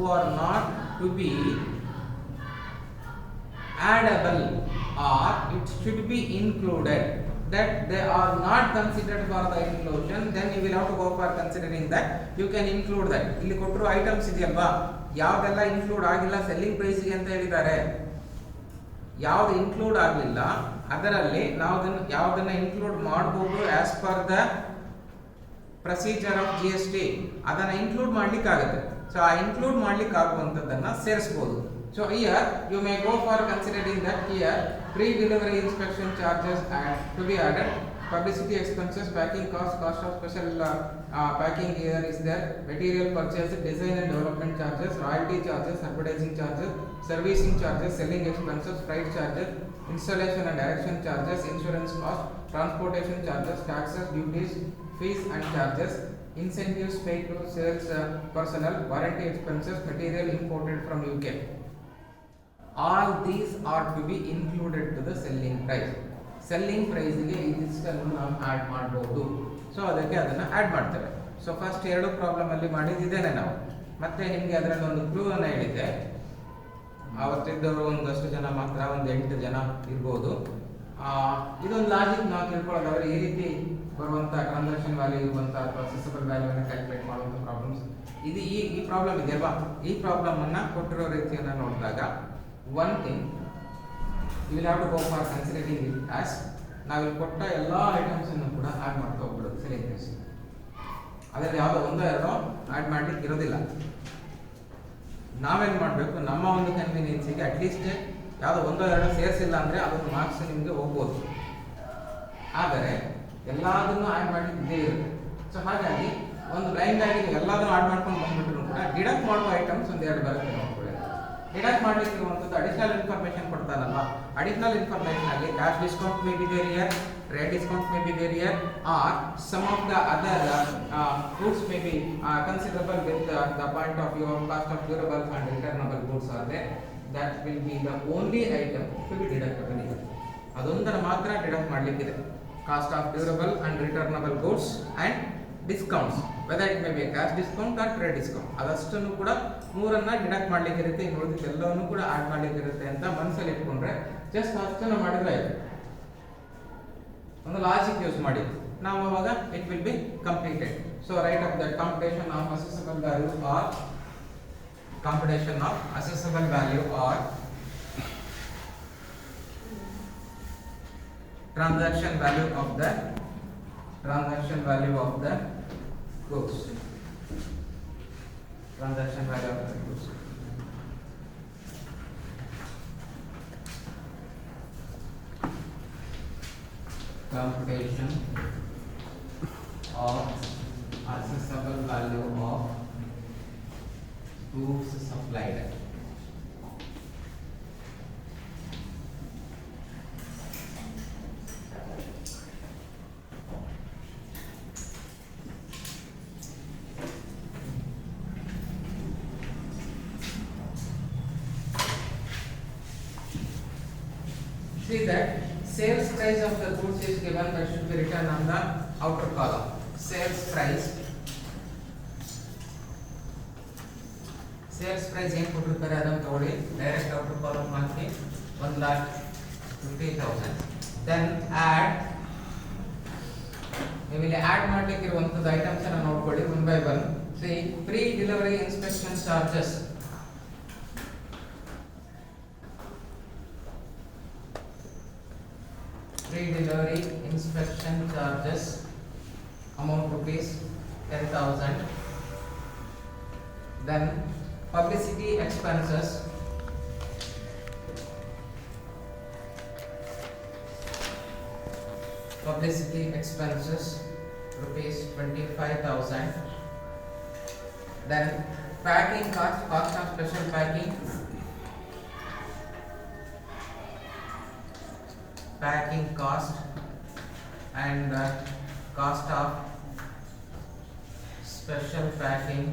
who are not to be addable, or it should be included, that they are not considered for the inclusion, then you will have to go for considering that you can include that. ಇಲ್ಲಿ ಕೊಟ್ಟರು items ಇದೆಯಲ್ವಾ, ಯಾವುದೆಲ್ಲ include ಆಗಿಲ್ಲ selling ಪ್ರೈಸ್ಗೆ ಅಂತ ಹೇಳಿದ್ದಾರೆ, ಯಾವ್ದು include ಆಗಲಿಲ್ಲ ಅದರಲ್ಲಿ ನಾವು ಯಾವುದನ್ನ ಇನ್ಕ್ಲೂಡ್ ಮಾಡಬಹುದು as per the procedure of GST, ಅದನ್ನ ಇನ್ಕ್ಲೂಡ್ ಮಾಡ್ಲಿಕ್ಕೆ ಆಗುತ್ತೆ. ಸೊ ಆ ಇನ್ಕ್ಲೂಡ್ ಮಾಡ್ಲಿಕ್ಕೆ ಆಗುವಂತದ್ದನ್ನ ಸೇರಿಸಬಹುದು. So here you may go for considering that here pre-delivery inspection charges to be added, publicity expenses, packing cost, cost of special packing here is there, material purchase, design and development charges, royalty charges, advertising charges, servicing charges, selling expenses, freight charges, installation and erection charges, insurance cost, transportation charges, taxes, duties, fees and charges, incentives paid to sales personnel, warranty expenses, material imported from UK. All these are to be included to the selling price. Selling price ಗೆ ಇದಿಷ್ಟನ್ನು ನಾವು add ಮಾಡಬಹುದು. So ಅದಕ್ಕೆ ಅದನ್ನ add ಮಾಡ್ತೇವೆ. So first ಎರಡು problem ಅಲ್ಲಿ ಮಾಡಿದ್ದೇನೆ ನಾವು. ಮತ್ತೆ ನಿಮಗೆ ಅದರಲ್ಲಿ ಒಂದು ಕ್ಲೂ ಅನ್ನು ಹೇಳಿದ್ದೆ. ಅವತ್ತಿದ್ದವರು ಒಂದಷ್ಟು ಜನ ಮಾತ್ರ, ಒಂದು 8 ಜನ ಇರ್ಬೋದು. ಇದೊಂದು ಲಾಜಿಕ್ ನಾವು ತಿಳ್ಕೊಳ್ಳೋದಾದ್ರೆ ಈ ರೀತಿ ಬರುವಂತ ಟ್ರಾನ್ಸಾಕ್ಷನ್ ವ್ಯಾಲ್ಯೂ ಇರುವಂತ ಪ್ರೊಸೆಸಬಲ್ ವ್ಯಾಲ್ಯೂ ಅನ್ನು ಕ್ಯಾಲ್ಕುಲೇಟ್ ಮಾಡುವಂತ ಪ್ರಾಬ್ಲಮ್ಸ್ ಇದು ಈ ಪ್ರಾಬ್ಲಮ್ ಇದೆಯಲ್ವಾ, ಈ ಪ್ರಾಬ್ಲಮ್ ಅನ್ನ ಕೊಟ್ಟಿರೋ ರೀತಿಯನ್ನ ನೋಡಿದಾಗ one thing you will have to go for considering it as ನಾವಿಲ್ಲಿ ಕೊಟ್ಟ ಎಲ್ಲ ಐಟಮ್ಸ್ ಅನ್ನು ಕೂಡ ಆಡ್ ಮಾಡ್ತಾ ಹೋಗ್ಬಿಡೋದು ಸೆಲ್ಲಿಂಗ್ ಪ್ರೈಸ್. ಅದರಲ್ಲಿ ಯಾವುದೋ ಒಂದೋ ಎರಡೋ ಆಡ್ ಮಾಡ್ಲಿಕ್ಕೆ ಇರೋದಿಲ್ಲ. ನಾವೇನ್ ಮಾಡಬೇಕು, ನಮ್ಮ ಒಂದು ಕನ್ವೀನಿಯನ್ಸಿಗೆ ಅಟ್ಲೀಸ್ಟ್ ಯಾವುದೋ ಒಂದೋ ಎರಡೋ ಸೇರಿಸಿಲ್ಲ ಅಂದ್ರೆ ಅದೊಂದು ಮಾರ್ಕ್ಸ್ ನಿಮಗೆ ಹೋಗ್ಬೋದು. ಆದರೆ ಎಲ್ಲದನ್ನು ಆಡ್ ಮಾಡ್ಲಿಕ್ಕೆ ಇದ್ದೇ ಇರುತ್ತೆ. ಸೊ ಹಾಗಾಗಿ ಒಂದು ಬ್ಲೈಂಡ್ ಆಗಿ ಎಲ್ಲದನ್ನು ಆಡ್ ಮಾಡ್ಕೊಂಡು ಬಂದ್ಬಿಟ್ರು ಕೂಡ ಡಿಡಕ್ಟ್ ಮಾಡುವ ಐಟಮ್ಸ್ ಒಂದು ಎರಡು ಬರುತ್ತೆ. ಡಿಡಕ್ಟ್ ಮಾಡಲಿಕ್ಕೆ ಇರುವಂಥದ್ದು ಅಡಿಷನಲ್ ಇನ್ಫಾರ್ಮೇಷನ್ ಕೊಡ್ತಾರಲ್ವಾ, ಅಡಿಷನಲ್ ಇನ್ಫಾರ್ಮೇಷನ್ ಅಲ್ಲಿ cash discount may be there here, trade discount may be there here, or some of the other goods may be considerable with the point of view of cost of durable and returnable goods are there. That will be the only item to be deductible here. ಅದೊಂದರ ಮಾತ್ರ deduct ಮಾಡಲಿಕ್ಕಿದೆ. Cost of durable and returnable goods and discounts, whether it may be cash discount or trade discount, ಅದಷ್ಟನ್ನು ಕೂಡ ಮೂರನ್ನ deduct ಮಾಡ್ಲಿಕ್ಕೆ ಇರುತ್ತೆ. ಇನ್ನು ಉಳಿದಿದ್ದು ಎಲ್ಲವನ್ನು ಕೂಡ ಆಡ್ ಮಾಡ್ಲಿಕ್ಕೆ ಇರುತ್ತೆ ಅಂತ ಮನಸ್ಸಲ್ಲಿ ಇಟ್ಕೊಂಡ್ರೆ ಜಸ್ಟ್ ಅಷ್ಟನ್ನು ಮಾಡಿದ್ರೆ ಆಯ್ತು. ಒಂದು ಲಾಜಿಕ್ ಯೂಸ್ ಮಾಡಿ ನಾವು ಅವಾಗ it will be completed. So right of the computation of assessable value or transaction value of the goods. Transaction value of the goods. Computation of assessable value of goods supplied. See that sales price of the goods is given, that should be written on the outer column. Sales price ಏನು ಕೊಟ್ಟಿರ್ತಾರೆ ಅದನ್ನು ತಗೊಳ್ಳಿ, direct outer column ಹಾಕಿ 1,50,000. Then add, ನೀವು ಇಲ್ಲಿ add ಮಾಡ್ಲಿಕ್ಕೆ ಇರುವಂತದ್ದು items ಅನ್ನು ನೋಡ್ಕೊಳ್ಳಿ one by one. C pre delivery inspection charges, pre-delivery inspection charges amount rupees 10,000. Then publicity expenses, rupees 25,000. Then packing cost of special packing cost and cost of special packing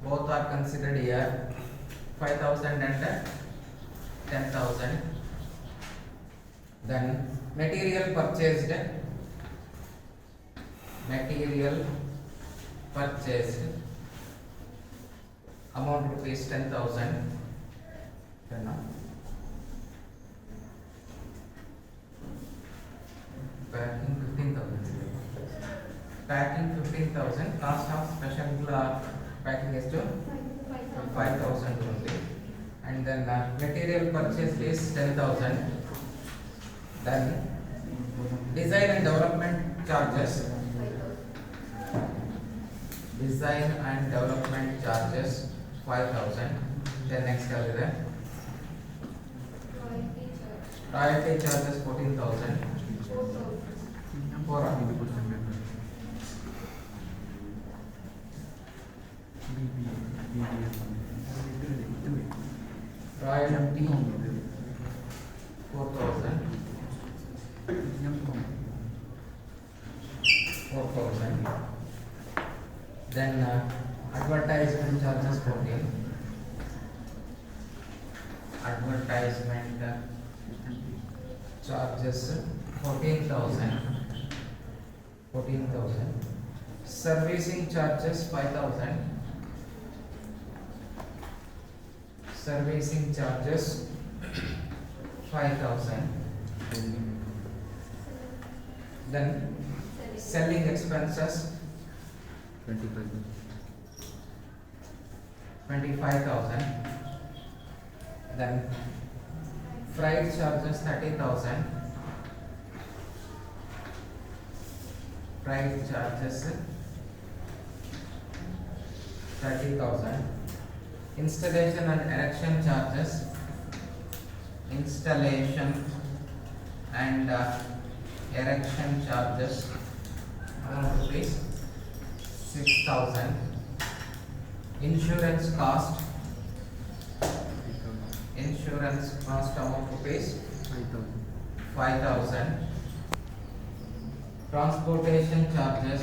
both are considered here, 5,000 and 10,000. Then material purchased amount rupees 10,000. Packing 15,000. Packing 15,000. Cost of special packing is to 5,000 only. And then material purchase is 10,000. Then design and development charges. Design and development charges 5,000. Then next is the royalty charges 14,000. 4. Royalty 4,000. 4,000. Then advertisement charges 14. Advertisement charges 14,000. 14,000. Servicing charges 5,000. Servicing charges 5,000. Then selling expenses 25,000. Then freight charges 30,000. Freight charges 30,000. Installation and erection charges. Installation and erection charges amount rupees 6,000. Insurance cost. Insurance cost amount rupees 5,000. Transportation charges.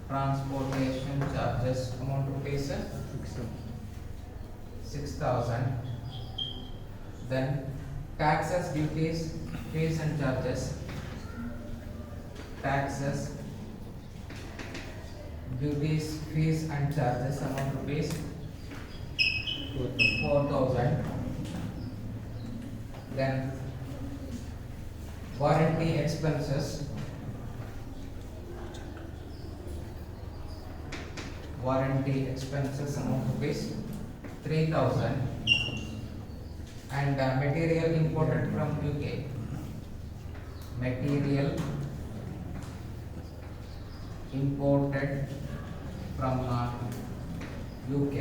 Transportation charges amount rupees 6,000. Then taxes, duties, fees and charges. Taxes, duties, fees and charges amount rupees 4,000. Then warranty expenses. Warranty expenses amount rupees 3,000. And material imported from UK. Material imported from UK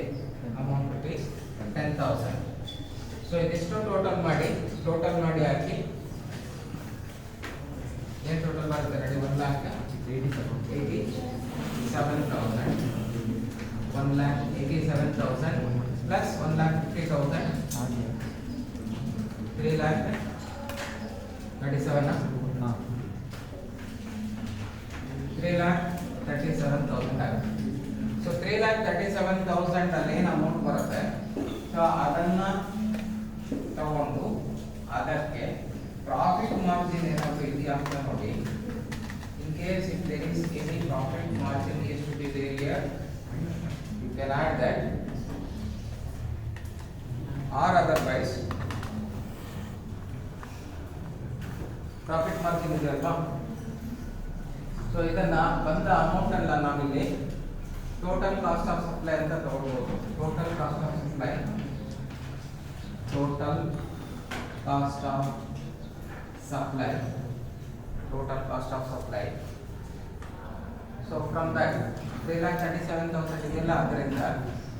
amount rupees 10,000. So ಇದಿಷ್ಟು total ಮಾಡಿ ಹಾಕಿ ಏನು total ಬರುತ್ತೆ ನೋಡಿ 1,87,000. 1,87,000 plus 1,50,000. 3,37,000. 3,37,000 ಆಗುತ್ತೆ. So 3,37,000 ಅಲ್ಲಿ ಏನು amount ಬರುತ್ತೆ, so ಅದನ್ನ ತಗೊಂಡು ಅದಕ್ಕೆ ಪ್ರಾಫಿಟ್ ಮಾರ್ಜಿನ್ ಏನಾದರೂ ಇದೆಯಾ ಅಂತ ನೋಡಿ. In case if there is any profit margin is to be there here, you can add that or otherwise profit margin ಇದೆ ಅಲ್ವಾ. ಸೊ ಇದನ್ನ ಬಂದ ಅಮೌಂಟ್ ಅನ್ನ ನಾವಿಲ್ಲಿ ಟೋಟಲ್ ಕಾಸ್ಟ್ ಆಫ್ ಸಪ್ಲೈ ಅಂತ ತಗೊಳ್ಬಹುದು. Total cost of supply, total cost of supply, total cost of supply. So from that 3,37,000 ಇದೆಲ್ಲ ಅದರಿಂದ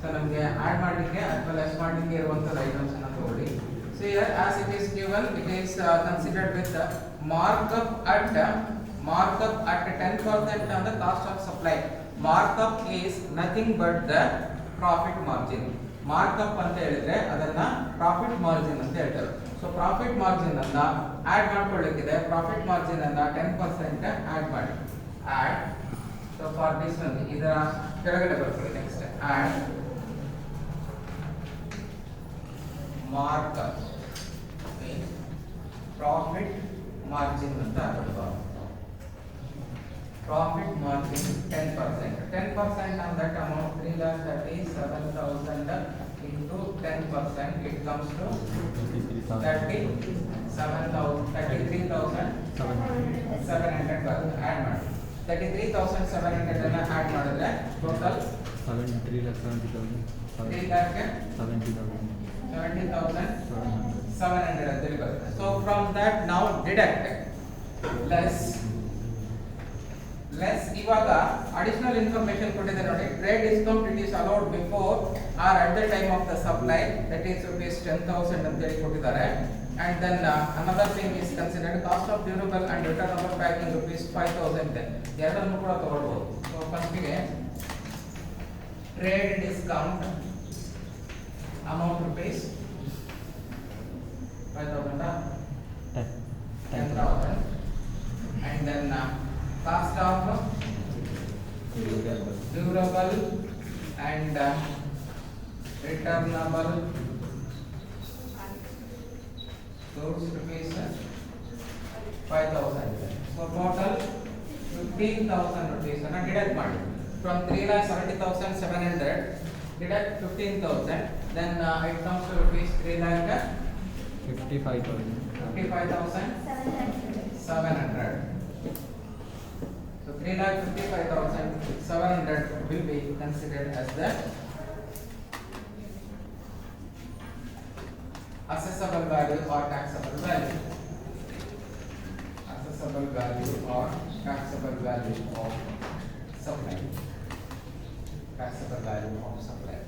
ಸೊ ನಮಗೆ ಆಡ್ ಮಾಡಲಿಕ್ಕೆ ಅಥವಾ ಲೆಸ್ ಮಾಡಲಿಕ್ಕೆ ಇರುವಂತ ಐಟಮ್ಸ್ ಅನ್ನು ತಗೊಳ್ಳಿ. So here as it is given, it is considered with markup at 10% on the cost of supply. Markup is nothing but the profit margin. Markup ಅಂತ ಹೇಳಿದ್ರೆ ಅದನ್ನ ಪ್ರಾಫಿಟ್ ಮಾರ್ಜಿನ್ ಅಂತ ಹೇಳ್ತಾರೆ. ಸೊ ಪ್ರಾಫಿಟ್ ಮಾರ್ಜಿನ್ ಅನ್ನ ಆಡ್ ಮಾಡ್ಕೊಳ್ಳಿಕ್ಕಿದೆ. ಪ್ರಾಫಿಟ್ ಮಾರ್ಜಿನ್ ಅನ್ನ 10% add ಮಾಡಿ. Add, so for this one ಇದರ ಕೆಳಗಡೆ ಬರ್ಕೊಳ್ಳಿ. Next add markup profit margin ಅಂತ ಹಾಕಬಹುದು. profit margin 10%. 10% on that amount 3,37,000 into 10%, it comes to 33,700 ಬರುತ್ತೆ. ಆ್ಯಡ್ ಮಾಡಿ 33,700 ಅನ್ನ ಆ್ಯಡ್ ಮಾಡಿದ್ರೆ ಟೋಟಲ್ 3,70,700 ಅಂತೇಳಿ ಬರುತ್ತೆ. ಸೊ ಫ್ರಮ್ ದಟ್ ನಾವು ಡಿಡಕ್ಟ್ ಲೆಸ್ ಇವಾಗ ಅಡಿಷನಲ್ ಇನ್ಫಾರ್ಮೇಶನ್ ಕೊಟ್ಟಿದೆ ನೋಡಿ. Trade discount it is allowed before or at the time of the supply, that is rupees 10,000 ಅಂತೇಳಿ ಕೊಟ್ಟಿದ್ದಾರೆ. And then another thing is considered cost of durable and returnable packing rupees 5,000. ಎರಡನ್ನು ಕೂಡ ತಗೊಳ್ಬಹುದು. So first ಗೆ trade discount amount rupees 5,000 10,000 and then cost of durable and returnable goods rupees 5,000. So total 15,000 rupees ಅನ್ನು deduct ಮಾಡಿ. From 3,70,700 deduct 15,000, then it comes to rupees 55,700. So 3,55,700 will be considered as the assessable value or taxable value. Assessable value or taxable value of supply. Taxable value of supply.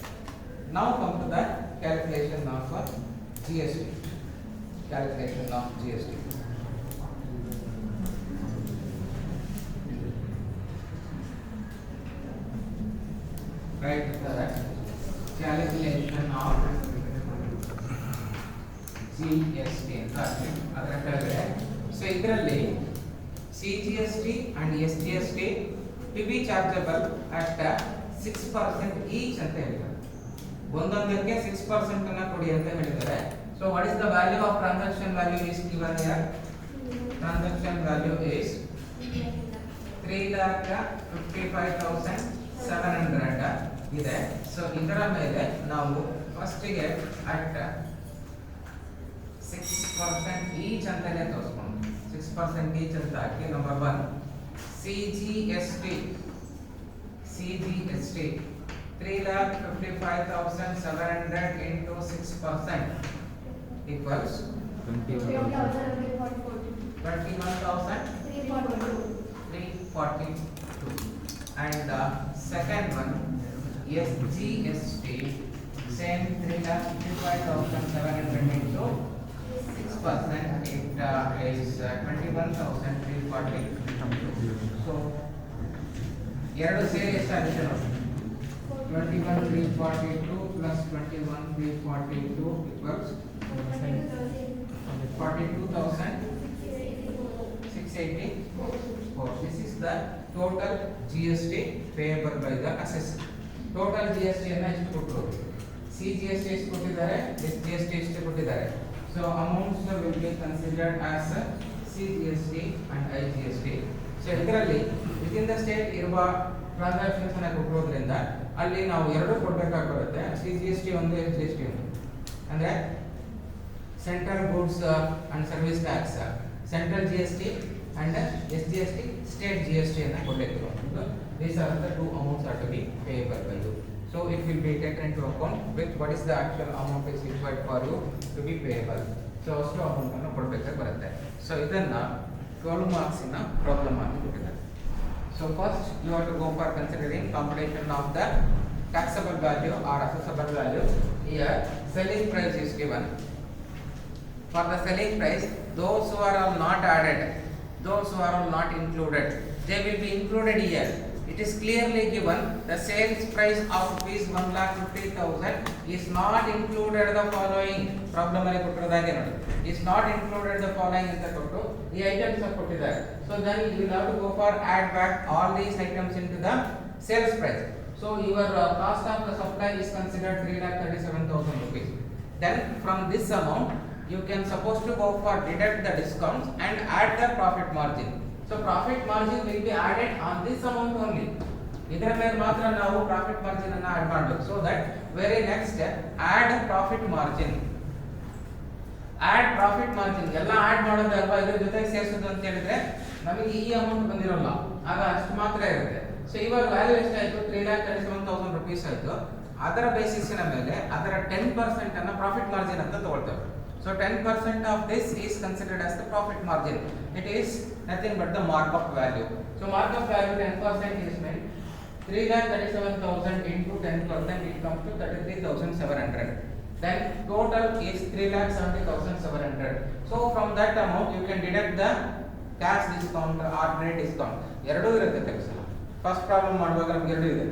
Now come to the calculation of GST. Calculation of GST. Right, the calculation of GST ಅಂತ ಅದರ ಕೆಳಗಡೆ. So ಇದರಲ್ಲಿ CGST and SGST to be chargeable at 6% each ಅಂತ ಹೇಳಿದ್ದಾರೆ. ಒಂದೊಂದಕ್ಕೆ 6% ಅನ್ನ ಕೊಡಿ ಅಂತ ಹೇಳಿದ್ದಾರೆ. So what is the value of transaction value is given here? Transaction value is 3,55,700 ಇದೆ. ಸೊ ಇದರ ಮೇಲೆ ನಾವು ಫಸ್ಟ್ ಗೆ ಅಟ್ 6% ಈಚ್ ಅಂತಾನೆ ತೋರಿಸ್ಕೊಂಡು 6% ಈಚ್ ಅಂತ ಹಾಕಿ number 1 CGST 3,55,700 into 6% equals 21,342. And second one SGST, same 3,55,700 into 6%, it is 21,340. So ಎರಡು ಸೇರಿ ಎಷ್ಟು addition 21,342 plus 21,342 equals 42,684. This is the total GST payable by the assessor. Total GST ಅನ್ನು ಎಷ್ಟು ಕೊಟ್ಟರು? CGST ಎಷ್ಟು ಕೊಟ್ಟಿದ್ದಾರೆ, SGST ಎಷ್ಟು ಕೊಟ್ಟಿದ್ದಾರೆ. So amounts will be considered as CGST and IGST. So ಇದರಲ್ಲಿ within the state ಇರುವ ಟ್ರಾನ್ಸಾಕ್ಷನ್ಸ್ ಅನ್ನು ಕೊಟ್ಟಿರೋದ್ರಿಂದ ಅಲ್ಲಿ ನಾವು ಎರಡು ಕೊಡಬೇಕಾಗುತ್ತೆ. CGST ಒಂದು, SGST ಒಂದು. ಅಂದ್ರೆ central goods and service tax central GST and SGST state GST ಅನ್ನು ಕೊಡಬೇಕು. These are the two amounts are to be payable by you. So it will be taken into account with what is the actual amount is required for you to be payable. So ಅಷ್ಟು amount ಅನ್ನು ಕೊಡಬೇಕಾಗಿ ಬರುತ್ತೆ. So ಇದನ್ನ 12 marks ಇನ problem ಆಗಿ ಕೊಟ್ಟಿದ್ದಾರೆ. So first you have to go for considering computation of the taxable value or assessable value. Here selling price is given. For the selling price, those who are all not added, those who are all not included, they will be included here. It is clearly given the sales price of rupees 1,50,000 is not included the following. Problem ಅಲ್ಲಿ ಕೊಟ್ಟಿರೋದಾಗೆ ನೋಡಿ, is not included the following ಅಂತ ಕೊಟ್ಟು ಈ items ಕೊಟ್ಟಿದ್ದಾರೆ. So then you will have to go for add back all these items into the sales price. So your cost of the supply is considered 3,37,000 rupees. Then from this amount you can supposed to go for deduct the discounts and add the profit margin. So profit margin will be added on this amount only. ಇದರ ಮೇಲೆ ಮಾತ್ರ ನಾವು profit margin ಅನ್ನು add ಮಾಡಬೇಕು. So that very next add profit margin. Add profit margin ಎಲ್ಲ add ಮಾಡೋದು ಅಲ್ವಾ, ಇದ್ರ ಜೊತೆಗೆ ಸೇರಿಸೋದು ಅಂತ ಹೇಳಿದ್ರೆ ನಮಗೆ ಈ ಅಮೌಂಟ್ ಬಂದಿರೋಲ್ಲ, ಆಗ ಅಷ್ಟು ಮಾತ್ರ ಇರುತ್ತೆ. ಸೊ ಇವಾಗ ವ್ಯಾಲ್ಯೂ ಎಷ್ಟಾಯ್ತು, 3,37,000 rupees ಆಯ್ತು. ಅದರ ಬೇಸಿಸಿನ ಮೇಲೆ ಅದರ 10% ಅನ್ನು ಪ್ರಾಫಿಟ್ ಮಾರ್ಜಿನ್ ಅಂತ ತಗೊಳ್ತೇವೆ. So 10% of this is considered as the profit margin. It is nothing but the markup value. So markup value 10% is meant 3,37,000 into 10%, it comes to 33,700. Then total is 3,70,700. So from that amount you can deduct the cash discount or trade discount. ಎರಡೂ ಇರುತ್ತೆ ಕೆಲಸ. First problem ಮಾಡುವಾಗ ನಮಗೆ ಎರಡು ಇದೆ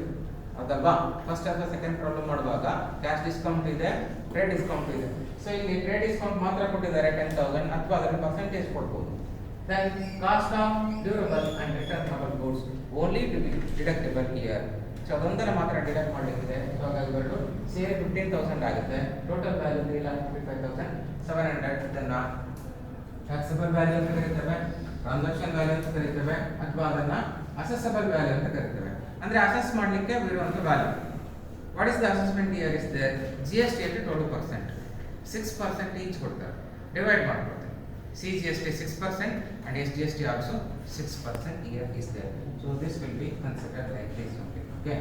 ಅದಲ್ವಾ. First ಅಥವಾ second problem ಮಾಡುವಾಗ cash discount ಇದೆ, ಟ್ರೇಡ್ ಡಿಸ್ಕೌಂಟ್ ಇದೆ. ಸೊ ಇಲ್ಲಿ ಟ್ರೇಡ್ ಡಿಸ್ಕೌಂಟ್ ಮಾತ್ರ ಕೊಟ್ಟಿದ್ದಾರೆ 10,000 ಅಥವಾ ಅದರ ಪರ್ಸೆಂಟೇಜ್ ಕೊಡ್ಬೋದು. Then cost of durable and returnable goods only to be deductible here. So ಅದೊಂದನ್ನು ಮಾತ್ರ ಡಿಡಕ್ಟ್ ಮಾಡಲಿಕ್ಕಿದೆ. ಸೊ ಹಾಗಾಗಿ ಬರಲು ಸೇರಿ 15,000 ಆಗುತ್ತೆ. Total value 3,55,700. ಇದನ್ನ ಟ್ಯಾಕ್ಸಬಲ್ ವ್ಯಾಲ್ಯೂ ಅಂತ ಕರೀತೇವೆ, ಟ್ರಾನ್ಸಾಕ್ಷನ್ ವ್ಯಾಲ್ಯೂ ಅಂತ ಕರೀತೇವೆ, ಅಥವಾ ಅದನ್ನ ಅಸೆಸಬಲ್ ವ್ಯಾಲ್ಯೂ ಅಂತ ಕರೀತೇವೆ. ಅಂದ್ರೆ ಅಸೆಸ್ ಮಾಡಲಿಕ್ಕೆ ಬರುವಂತ value. What is the assessment here is there, GST at 12%, 6% each ಕೊಡ್ತಾರೆ, ಡಿವೈಡ್ ಮಾಡ್ಕೊಡ್ತಾರೆ. CGST 6% and SGST also 6% here is there. So this will be considered like this only. Okay.